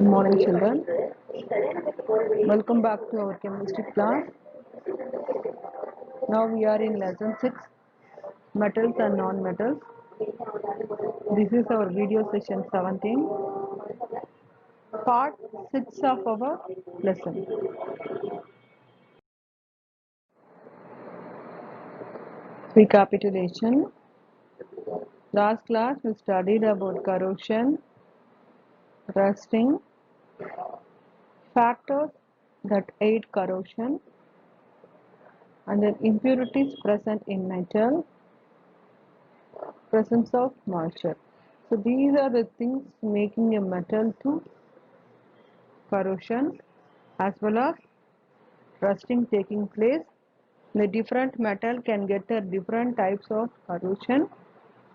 Good morning, children. Welcome back to our chemistry class. Now we are in lesson 6, metals and non-metals. This is our video session 17, part 6 of our lesson. Recapitulation. Last class we studied about corrosion, rusting, factors that aid corrosion, and then impurities present in metal, presence of moisture. So these are the things making a metal to corrosion as well as rusting taking place. The different metal can get different types of corrosion,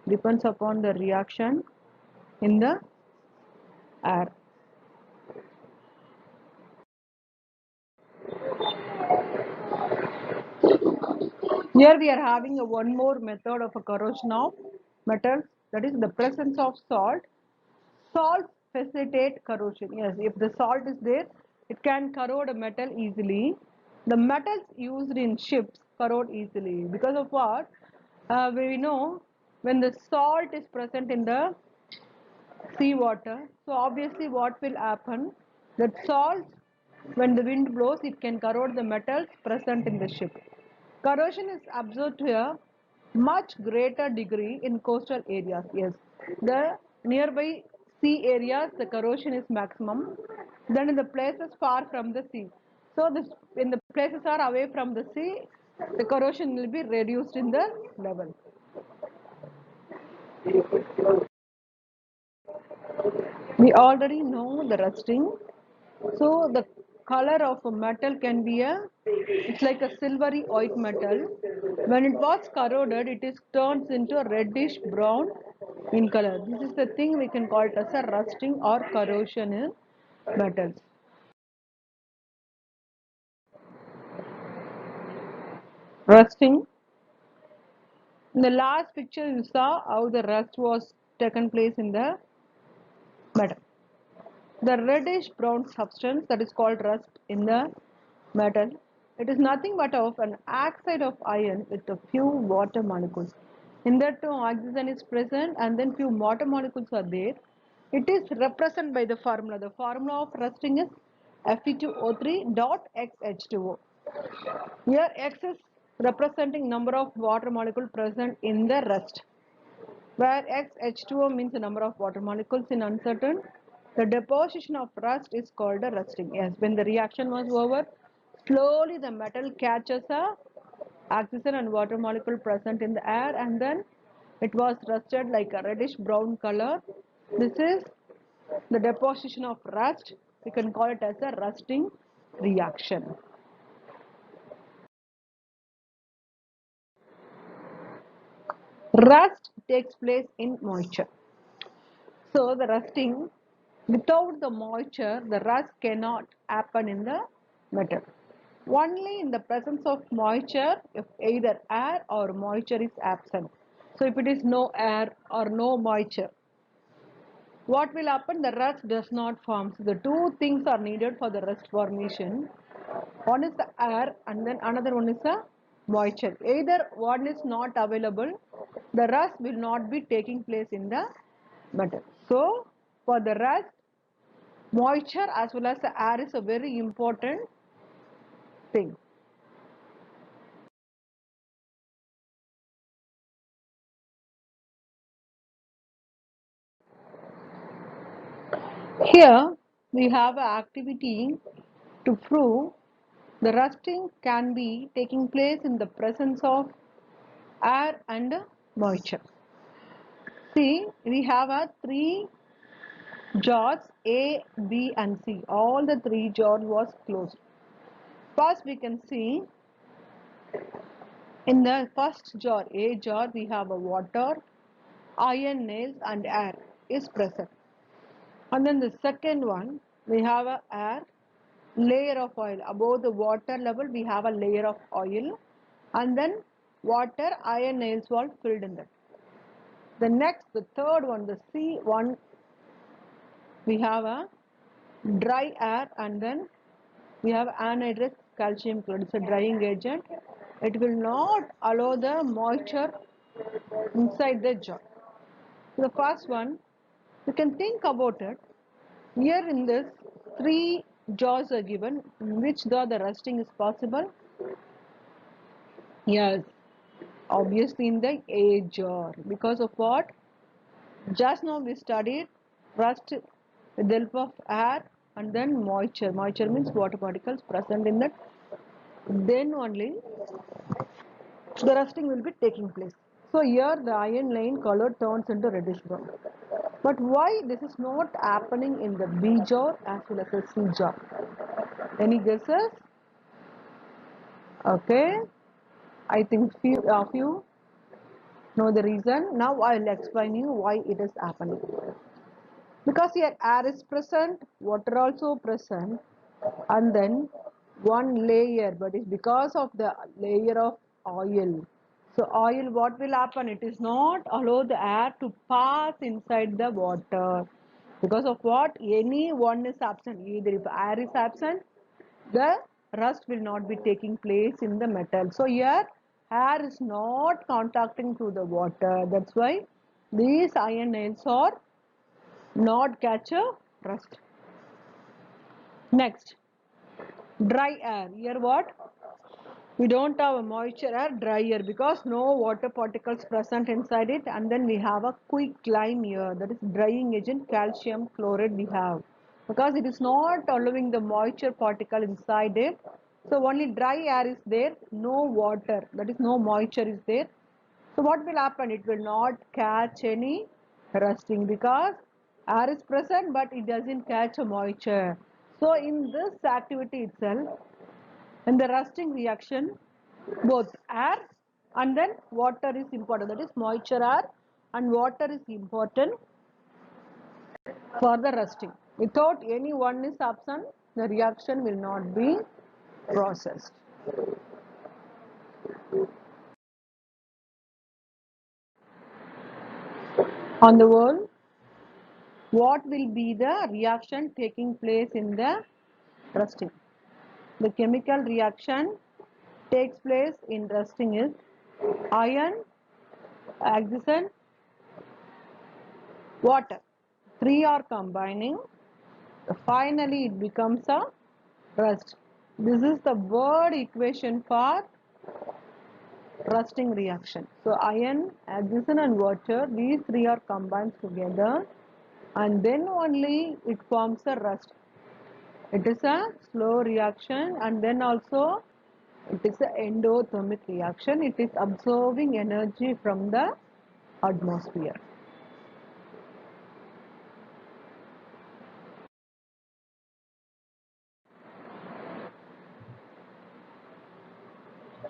depends upon the reaction in the air. Here we are having one more method of a corrosion of metals, that is the presence of salt. Salts facilitate corrosion. Yes, if the salt is there, it can corrode a metal easily. The metals used in ships corrode easily because of what? We know when the salt is present in the sea water, so obviously what will happen? That salt, when the wind blows, it can corrode the metals present in the ship. Corrosion is observed to a much greater degree in coastal areas. Yes, the nearby sea areas, the corrosion is maximum than in the places far from the sea. So, when the places are away from the sea, the corrosion will be reduced in the level. We already know the rusting. So the color of a metal can be it's like a silvery white metal. When it was corroded, it is turns into a reddish brown in color. This is the thing we can call it as a rusting or corrosion in metals. Rusting. In the last picture, you saw how the rust was taken place in the metal. The reddish brown substance that is called rust in the metal, it is nothing but of an oxide of iron with a few water molecules. In that oxygen is present and then few water molecules are there. It is represented by the formula. The formula of rusting is Fe2O3 dot XH2O. Here X is representing number of water molecules present in the rust, where XH2O means the number of water molecules in uncertain. The deposition of rust is called a rusting. Yes, when the reaction was over, slowly the metal catches a oxygen and water molecule present in the air and then it was rusted like a reddish brown color. This is the deposition of rust. We can call it as a rusting reaction. Rust takes place in moisture. So the rusting, without the moisture, the rust cannot happen in the metal. Only in the presence of moisture, if either air or moisture is absent. So if it is no air or no moisture, what will happen? The rust does not form. So the two things are needed for the rust formation. One is the air and then another one is the moisture. Either one is not available, the rust will not be taking place in the metal. So for the rust, moisture as well as the air is a very important thing. Here we have an activity to prove the rusting can be taking place in the presence of air and moisture. See, we have a three jars A, B and C. All the three jars was closed. First we can see in the first jar, A jar, we have a water, iron nails and air is present. And then the second one, we have a air, layer of oil. Above the water level, we have a layer of oil. And then water, iron nails were filled in that. The next, the third one, the C1, we have a dry air, and then we have anhydrous calcium chloride. It's a drying agent. It will not allow the moisture inside the jar. So the first one, you can think about it. Here in this, three jars are given, in which the rusting is possible. Yes, obviously in the A jar. Because of what? Just now we studied rust with the help of air and then moisture. Moisture means water particles present in that. Then only the rusting will be taking place. So here the iron line color turns into reddish brown. But why this is not happening in the B jar as well as the C jar? Any guesses? Okay, I think few of you know the reason. Now I will explain you why it is happening. Because here air is present, water also present, and then one layer, but it's because of the layer of oil. So oil, what will happen? It is not allow the air to pass inside the water. Because of what? Any one is absent. Either if air is absent, the rust will not be taking place in the metal. So here air is not contacting to the water. That's why these iron nails are not catch a rust. Next, dry air. Here what? We don't have a moisture air, dry air, because no water particles present inside it, and then we have a quick lime here, that is drying agent calcium chloride we have, because it is not allowing the moisture particle inside it. So only dry air is there, no water, that is no moisture is there. So what will happen? It will not catch any rusting because air is present but it doesn't catch a moisture. So in this activity itself, in the rusting reaction, both air and then water is important. That is moisture air and water is important for the rusting. Without any one is absent, the reaction will not be processed. On the whole, what will be the reaction taking place in the rusting? The chemical reaction takes place in rusting is iron, oxygen, water. Three are combining. Finally, it becomes a rust. This is the word equation for rusting reaction. So iron, oxygen and water, these three are combined together and then only it forms a rust. It is a slow reaction and then also it is an endothermic reaction. It is absorbing energy from the atmosphere.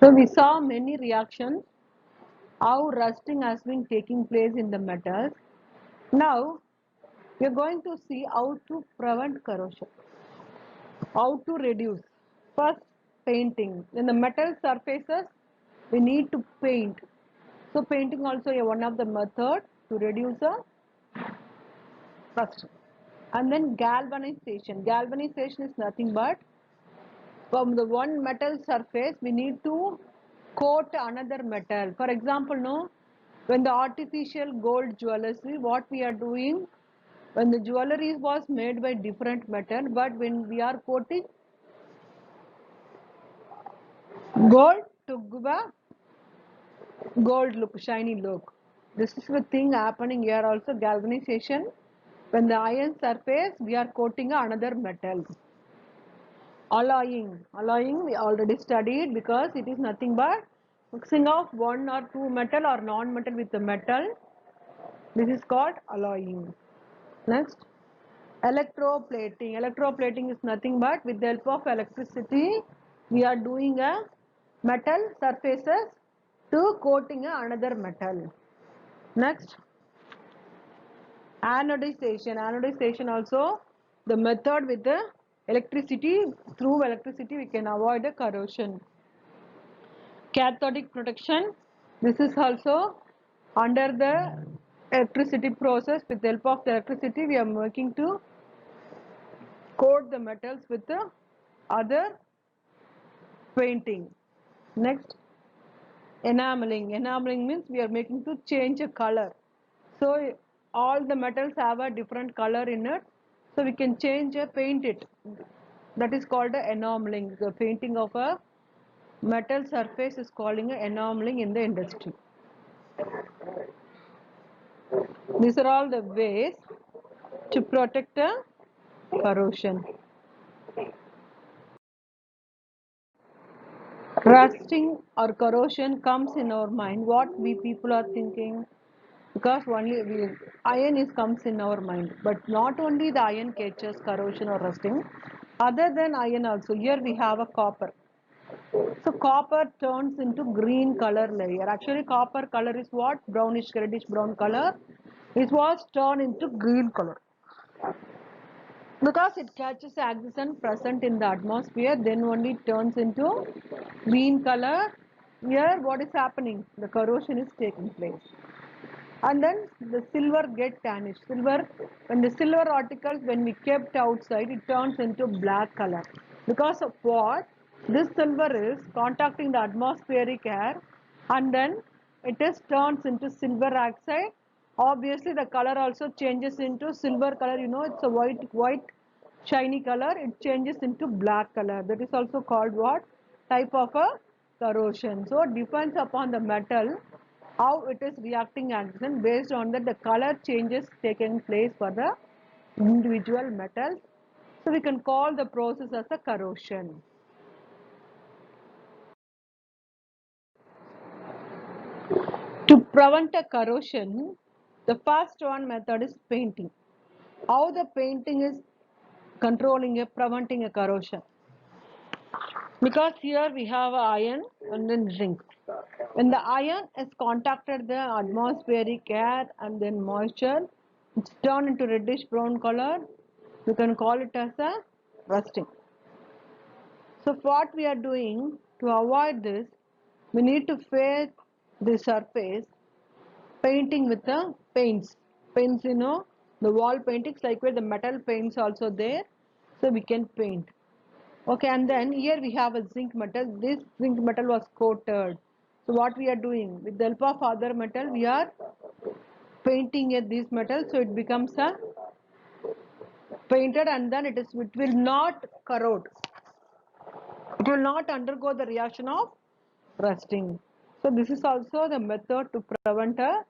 So we saw many reactions, how rusting has been taking place in the metals. Now we are going to see how to prevent corrosion, how to reduce. First, painting. In the metal surfaces, we need to paint. So painting also is one of the method to reduce the rust. And then galvanization. Galvanization is nothing but from the one metal surface we need to coat another metal. For example, no, when the artificial gold jewelry, what we are doing, when the jewelry was made by different metal, but when we are coating gold to give a gold look, shiny look. This is the thing happening here also, galvanization. When the iron surface, we are coating another metal. Alloying we already studied because it is nothing but mixing of one or two metal or non-metal with the metal. This is called alloying. Next, electroplating. Electroplating is nothing but with the help of electricity we are doing a metal surfaces to coating another metal. Next, anodization. Anodization also the method with the electricity. Through electricity we can avoid the corrosion. Cathodic protection. This is also under the electricity process. With the help of the electricity we are working to coat the metals with the other painting. Next, enameling. Enameling means we are making to change a color. So all the metals have a different color in it. So we can change paint it. That is called a enameling. The painting of a metal surface is calling a enameling in the industry. These are all the ways to protect a corrosion. Rusting or corrosion comes in our mind. What we people are thinking, because only iron is comes in our mind, but not only the iron catches corrosion or rusting. Other than iron also, here we have a copper. So copper turns into green color layer. Actually copper color is what? Brownish, reddish brown color. It was turned into green color. Because it catches oxygen present in the atmosphere, then only it turns into green color. Here what is happening? The corrosion is taking place. And then the silver get tarnished. Silver, when the silver articles, when we kept outside, it turns into black color. Because of what? This silver is contacting the atmospheric air, and then it is turns into silver oxide. Obviously the color also changes into silver color. You know, it's a white shiny color. It changes into black color. That is also called what? Type of a corrosion. So it depends upon the metal how it is reacting oxygen. Based on that the color changes taking place for the individual metals. So we can call the process as a corrosion. To prevent a corrosion, the first one method is painting. How the painting is controlling a preventing a corrosion? Because here we have iron and then zinc. When the iron is contacted the atmospheric air and then moisture, it's turned into reddish brown color. We can call it as a rusting. So what we are doing to avoid this, we need to fade the surface painting with the paints. Paints, you know, the wall paintings like where the metal paints also there. So we can paint. Okay, and then here we have a zinc metal. This zinc metal was coated. So what we are doing with the help of other metal, we are painting at this metal, so it becomes a painted, and then it will not corrode. It will not undergo the reaction of rusting. So this is also the method to prevent a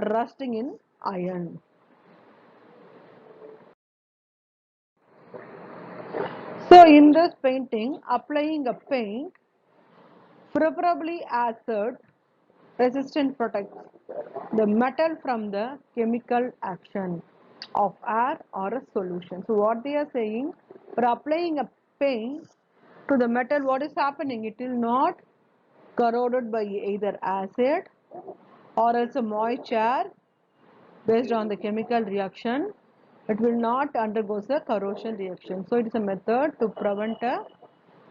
rusting in iron. So in this painting, applying a paint, preferably acid resistant, protects the metal from the chemical action of air or a solution. So what they are saying, for applying a paint to the metal, what is happening? It will not corroded by either acid or else a moisture based on the chemical reaction. It will not undergo the corrosion reaction. So it is a method to prevent a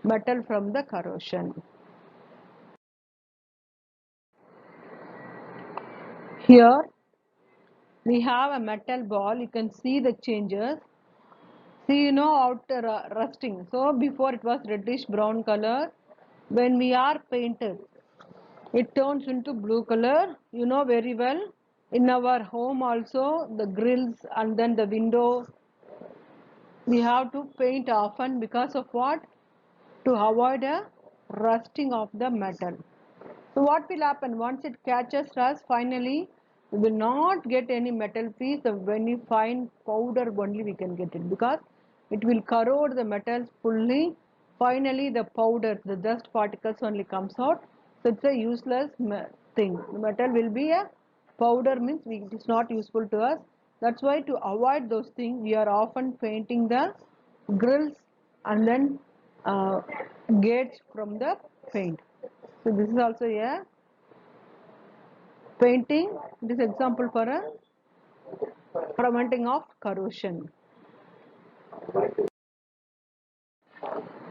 metal from the corrosion. Here we have a metal ball. You can see the changes. See, you know, outer rusting. So before it was reddish brown color. When we are painted, it turns into blue color. You know very well. In our home also, the grills and then the window, we have to paint often because of what? To avoid a rusting of the metal. So what will happen once it catches rust? Finally, we will not get any metal piece. When we find powder, only we can get it because it will corrode the metals fully. Finally, the powder, the dust particles only comes out. So it's a useless thing. The metal will be a powder, means it is not useful to us. That's why to avoid those things, we are often painting the grills and then gates from the paint. So this is also a painting. This example for a preventing of corrosion.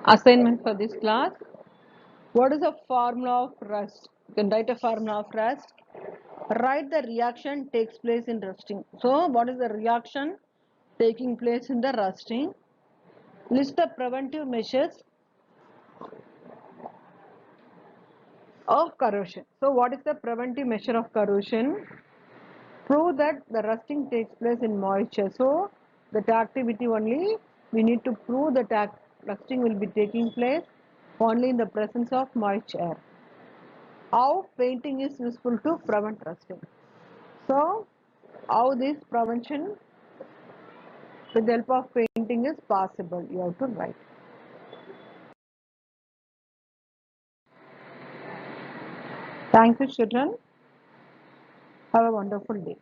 Assignment for this class. What is the formula of rust? You can write a formula of rust. Write the reaction takes place in rusting. So what is the reaction taking place in the rusting? List the preventive measures of corrosion. So what is the preventive measure of corrosion? Prove that the rusting takes place in moisture. So that activity only we need to prove that rusting will be taking place only in the presence of moist air. How painting is useful to prevent rusting. So how this prevention with the help of painting is possible, you have to write. Thank you, children. Have a wonderful day.